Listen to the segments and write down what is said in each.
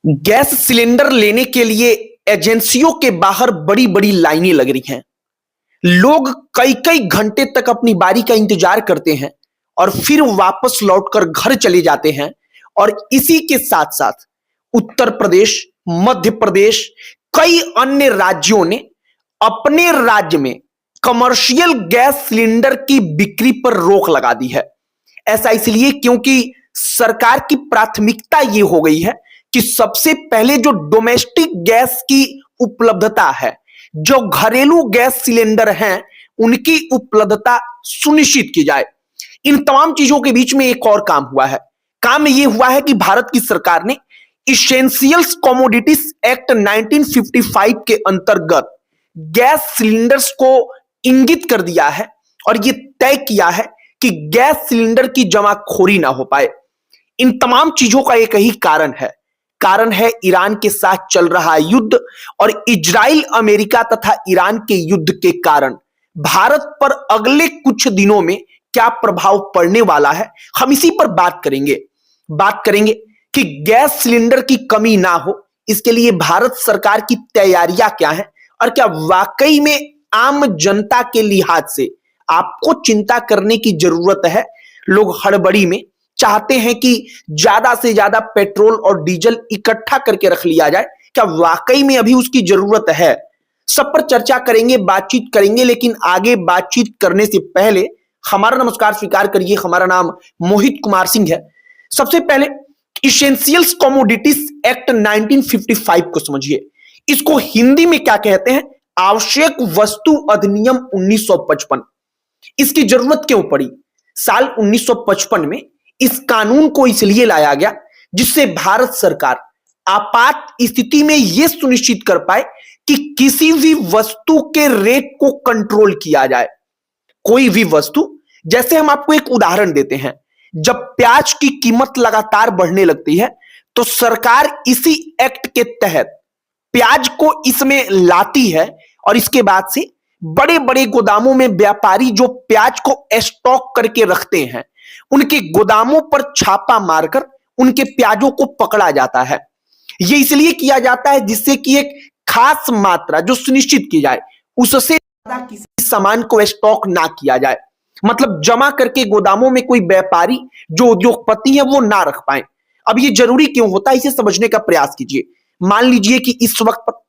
Gas cylinder लेने के लिए एजेंसियों के बाहर बड़ी बड़ी लाइनें लग रही हैं। लोग कई कई घंटे तक अपनी बारी का इंतजार करते हैं और फिर वापस लौटकर घर चले जाते हैं। और इसी के साथ साथ उत्तर प्रदेश, मध्य प्रदेश, कई अन्य राज्यों ने अपने राज्य में कमर्शियल गैस सिलेंडर की बिक्री पर रोक लगा दी है। ऐसा इसलिए क्योंकि सरकार की प्राथमिकता यह हो गई है कि सबसे पहले जो डोमेस्टिक गैस की उपलब्धता है, जो घरेलू गैस सिलेंडर हैं, उनकी उपलब्धता सुनिश्चित की जाए। इन तमाम चीजों के बीच में एक और काम हुआ है। काम यह हुआ है कि भारत की सरकार ने इसेंशियल्स कमोडिटीज एक्ट 1955 के अंतर्गत गैस सिलेंडर्स को इंगित कर दिया है और यह तय किया है कि गैस सिलेंडर की जमाखोरी ना हो पाए। इन तमाम चीजों का एक ही कारण है ईरान के साथ चल रहा युद्ध और इजराइल, अमेरिका तथा ईरान के युद्ध के कारण भारत पर अगले कुछ दिनों में क्या प्रभाव पड़ने वाला है, हम इसी पर बात करेंगे कि गैस सिलेंडर की कमी ना हो, इसके लिए भारत सरकार की तैयारियां क्या हैं और क्या वाकई में आम जनता के लिहाज से आपको चिंता करने की जरूरत है। लोग हड़बड़ी में चाहते हैं कि ज्यादा से ज्यादा पेट्रोल और डीजल इकट्ठा करके रख लिया जाए, क्या वाकई में अभी उसकी जरूरत है? सब पर चर्चा करेंगे, बातचीत करेंगे। लेकिन आगे बातचीत करने से पहले हमारा नमस्कार स्वीकार करिए। हमारा नाम मोहित कुमार सिंह है। सबसे पहले इसेंशियल्स कमोडिटीज एक्ट 1955 को समझिए। इसको हिंदी में क्या कहते हैं? आवश्यक वस्तु अधिनियम 1955। इसकी जरूरत क्यों पड़ी? साल 1955 में इस कानून को इसलिए लाया गया जिससे भारत सरकार आपात स्थिति में यह सुनिश्चित कर पाए कि किसी भी वस्तु के रेट को कंट्रोल किया जाए। कोई भी वस्तु, जैसे हम आपको एक उदाहरण देते हैं, जब प्याज की कीमत लगातार बढ़ने लगती है तो सरकार इसी एक्ट के तहत प्याज को इसमें लाती है और इसके बाद से बड़े बड़े गोदामों में व्यापारी जो प्याज को स्टॉक करके रखते हैं, उनके गोदामों पर छापा मारकर उनके प्याजों को पकड़ा जाता है। यह इसलिए किया जाता है जिससे कि एक खास मात्रा जो सुनिश्चित की जाए, उससे ज्यादा किसी सामान को स्टॉक ना किया जाए। मतलब जमा करके गोदामों में कोई व्यापारी जो उद्योगपति है वो ना रख पाए। अब ये जरूरी क्यों होता है, इसे समझने का प्रयास कीजिए। मान लीजिए कि इस वक्त पर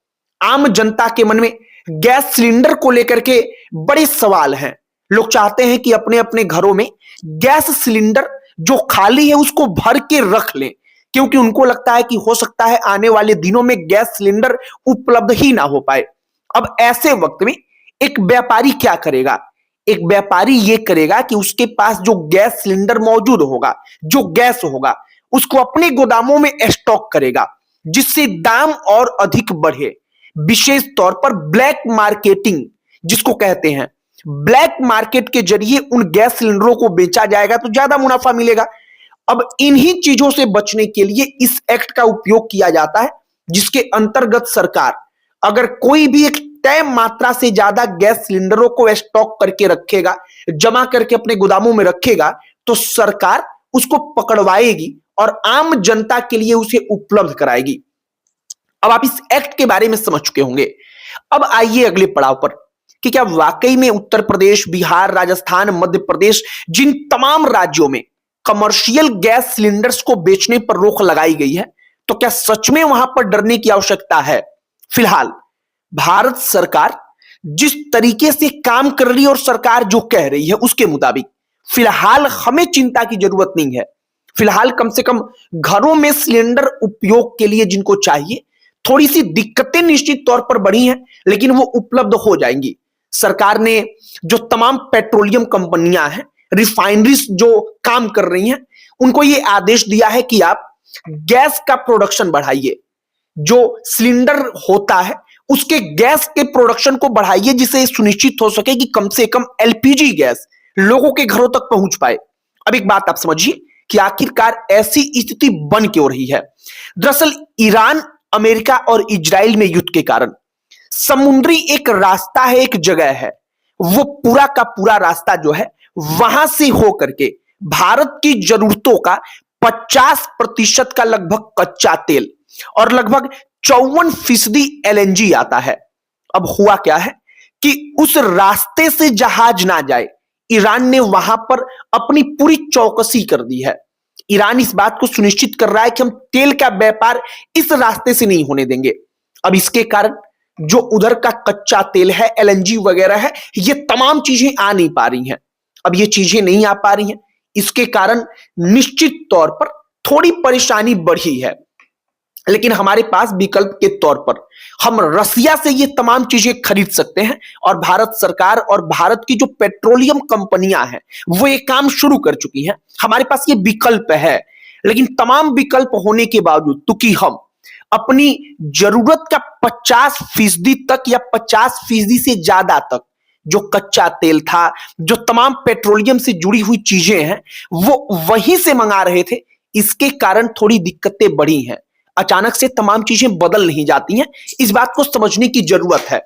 आम जनता के मन में गैस सिलेंडर को लेकर के बड़े सवाल हैं। लोग चाहते हैं कि अपने अपने घरों में गैस सिलेंडर जो खाली है उसको भर के रख लें, क्योंकि उनको लगता है कि हो सकता है आने वाले दिनों में गैस सिलेंडर उपलब्ध ही ना हो पाए। अब ऐसे वक्त में एक व्यापारी क्या करेगा? एक व्यापारी यह करेगा कि उसके पास जो गैस सिलेंडर मौजूद होगा, जो गैस होगा, उसको अपने गोदामों में स्टॉक करेगा, जिससे दाम और अधिक बढ़े। विशेष तौर पर ब्लैक मार्केटिंग जिसको कहते हैं, ब्लैक मार्केट के जरिए उन गैस सिलेंडरों को बेचा जाएगा तो ज्यादा मुनाफा मिलेगा। अब इन्हीं चीजों से बचने के लिए इस एक्ट का उपयोग किया जाता है, जिसके अंतर्गत सरकार अगर कोई भी एक तय मात्रा से ज्यादा गैस सिलेंडरों को स्टॉक करके रखेगा, जमा करके अपने गोदामों में रखेगा, तो सरकार उसको पकड़वाएगी और आम जनता के लिए उसे उपलब्ध कराएगी। अब आप इस एक्ट के बारे में समझ चुके होंगे। अब आइए अगले पड़ाव पर कि क्या वाकई में उत्तर प्रदेश, बिहार, राजस्थान, मध्य प्रदेश, जिन तमाम राज्यों में कमर्शियल गैस सिलेंडर्स को बेचने पर रोक लगाई गई है, तो क्या सच में वहां पर डरने की आवश्यकता है? फिलहाल भारत सरकार जिस तरीके से काम कर रही है और सरकार जो कह रही है उसके मुताबिक फिलहाल हमें चिंता की जरूरत नहीं है। फिलहाल कम से कम घरों में सिलेंडर उपयोग के लिए जिनको चाहिए, थोड़ी सी दिक्कतें निश्चित तौर पर बढ़ी हैं, लेकिन वो उपलब्ध हो जाएंगी। सरकार ने जो तमाम पेट्रोलियम कंपनियां हैं, रिफाइनरीज जो काम कर रही हैं, उनको ये आदेश दिया है कि आप गैस का प्रोडक्शन बढ़ाइए। जो सिलेंडर होता है उसके गैस के प्रोडक्शन को बढ़ाइए, जिससे सुनिश्चित हो सके कि कम से कम एलपीजी गैस लोगों के घरों तक पहुंच पाए। अब एक बात आप समझिए कि आखिरकार ऐसी स्थिति बन क्यों रही है। दरअसल ईरान, अमेरिका और इजराइल में युद्ध के कारण समुद्री एक रास्ता है, एक जगह है, वो पूरा का पूरा रास्ता जो है वहां से होकर के भारत की जरूरतों का 50% का लगभग कच्चा तेल और लगभग 54% LNG आता है। अब हुआ क्या है कि उस रास्ते से जहाज ना जाए, ईरान ने वहां पर अपनी पूरी चौकसी कर दी है। ईरान इस बात को सुनिश्चित कर रहा है कि हम तेल का व्यापार इस रास्ते से नहीं होने देंगे। अब इसके कारण जो उधर का कच्चा तेल है, LNG वगैरह है, ये तमाम चीजें आ नहीं पा रही हैं। अब ये चीजें नहीं आ पा रही हैं, इसके कारण निश्चित तौर पर थोड़ी परेशानी बढ़ी है। लेकिन हमारे पास विकल्प के तौर पर हम रसिया से ये तमाम चीजें खरीद सकते हैं और भारत सरकार और भारत की जो पेट्रोलियम कंपनियां हैं वो ये काम शुरू कर चुकी हैं। हमारे पास ये विकल्प है। लेकिन तमाम विकल्प होने के बावजूद चूंकि हम अपनी जरूरत का 50% तक या 50% से ज्यादा तक जो कच्चा तेल था, जो तमाम पेट्रोलियम से जुड़ी हुई चीजें हैं, वो वहीं से मंगा रहे थे, इसके कारण थोड़ी दिक्कतें बढ़ी हैं। अचानक से तमाम चीजें बदल नहीं जाती हैं, इस बात को समझने की जरूरत है।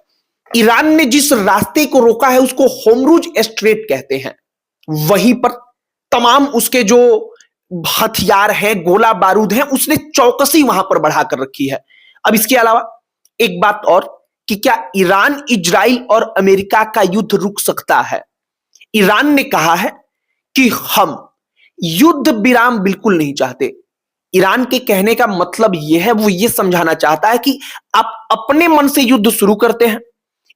ईरान ने जिस रास्ते को रोका है उसको होमरुज स्ट्रेट कहते हैं। वहीं पर तमाम उसके जो हथियार हैं, गोला बारूद हैं, उसने चौकसी वहां पर बढ़ाकर रखी है। अब इसके अलावा एक बात और कि क्या ईरान, इजराइल और अमेरिका का युद्ध रुक सकता है? ईरान ने कहा है कि हम युद्ध विराम बिल्कुल नहीं चाहते। ईरान के कहने का मतलब यह है, वो ये समझाना चाहता है कि आप अपने मन से युद्ध शुरू करते हैं,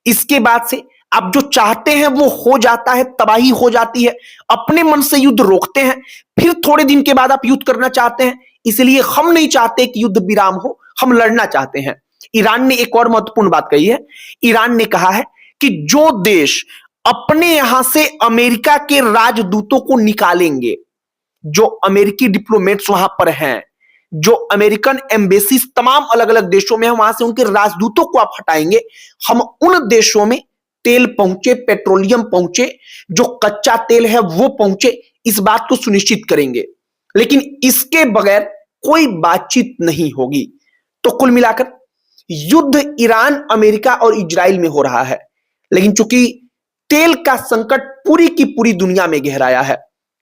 इसके बाद से आप जो चाहते हैं वो हो जाता है, तबाही हो जाती है। अपने मन से युद्ध रोकते हैं, फिर थोड़े दिन के बाद आप युद्ध करना चाहते हैं, इसलिए हम नहीं चाहते कि युद्ध विराम हो, हम लड़ना चाहते हैं। ईरान ने एक और महत्वपूर्ण बात कही है। ईरान ने कहा है कि जो देश अपने यहां से अमेरिका के राजदूतों को निकालेंगे, जो अमेरिकी डिप्लोमेट्स वहां पर हैं, जो अमेरिकन एम्बेसी तमाम अलग अलग देशों में है, वहां से उनके राजदूतों को आप हटाएंगे, हम उन देशों में तेल पहुंचे, पेट्रोलियम पहुंचे, जो कच्चा तेल है वो पहुंचे, इस बात को सुनिश्चित करेंगे। लेकिन इसके बगैर कोई बातचीत नहीं होगी। तो कुल मिलाकर युद्ध ईरान, अमेरिका और इजराइल में हो रहा है। लेकिन चूंकि तेल का संकट पूरी की पूरी दुनिया में गहराया है,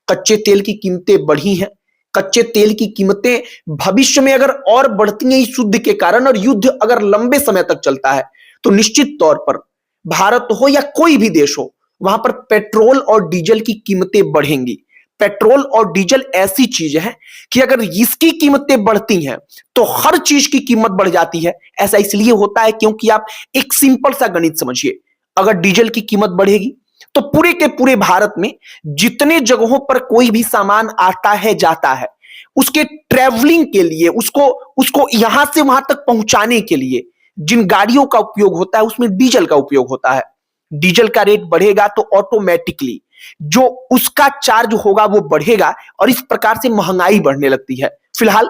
कच्चे तेल की कीमतें बढ़ी हैं, कच्चे तेल की कीमतें भविष्य में अगर और बढ़ती हैं इस युद्ध के कारण, और युद्ध अगर लंबे समय तक चलता है, तो निश्चित तौर पर भारत हो या कोई भी देश हो, वहां पर पेट्रोल और डीजल की कीमतें बढ़ेंगी। पेट्रोल और डीजल ऐसी चीज है कि अगर इसकी कीमतें बढ़ती हैं तो हर चीज की कीमत बढ़ जाती है। ऐसा इसलिए होता है क्योंकि आप एक सिंपल सा गणित समझिए, अगर डीजल की कीमत बढ़ेगी तो पूरे के पूरे भारत में जितने जगहों पर कोई भी सामान आता है, जाता है, उसके ट्रेवलिंग के लिए, उसको यहां से वहां तक पहुंचाने के लिए जिन गाड़ियों का उपयोग होता है उसमें डीजल का उपयोग होता है। डीजल का रेट बढ़ेगा तो ऑटोमेटिकली जो उसका चार्ज होगा वो बढ़ेगा और इस प्रकार से महंगाई बढ़ने लगती है। फिलहाल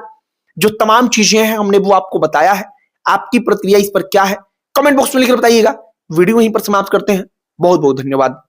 जो तमाम चीजें हैं हमने वो आपको बताया है। आपकी प्रतिक्रिया इस पर क्या है, कमेंट बॉक्स में लिखकर बताइएगा। वीडियो यहीं पर समाप्त करते हैं। बहुत बहुत धन्यवाद।